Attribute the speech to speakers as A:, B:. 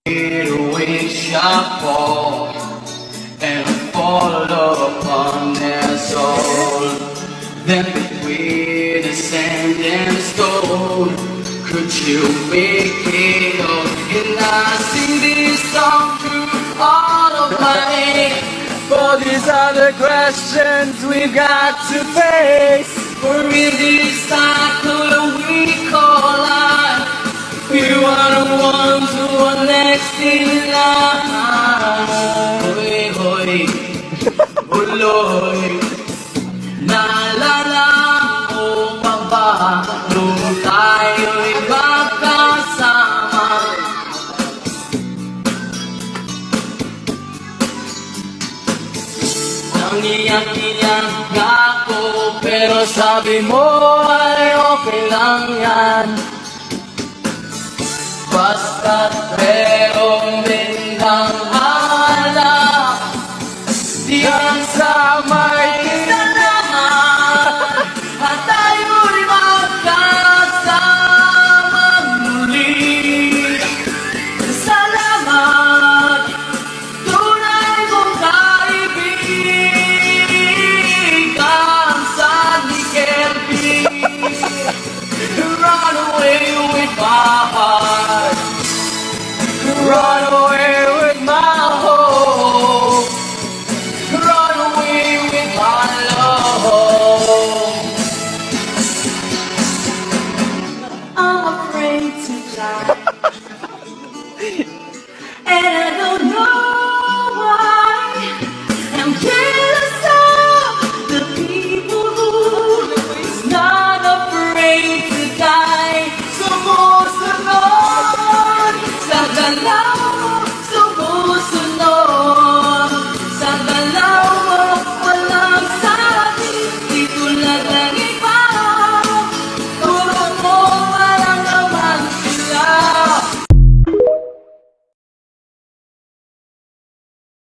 A: wish I fall and fall upon their soul. Then between the sand and stone, could you make it all? And I sing this song through all of my for these are the questions we've got to face. For in this cycle we call life, you are the ones who are next in line. Hoy, hoy, uloy, naalala mo pa ba nung tayo'y magkasama? Nangiyak-iyak ako, pero sabi mo ay okay lang yan. Basta't merong bintang ala, diyan sa may kinalaman, at tayo'y magkasama muli. Salamat, tunay mong kaibigan sa Nickel. Run away with my heart, run away with my hope, run away with my love. I'm afraid to die, and I don't know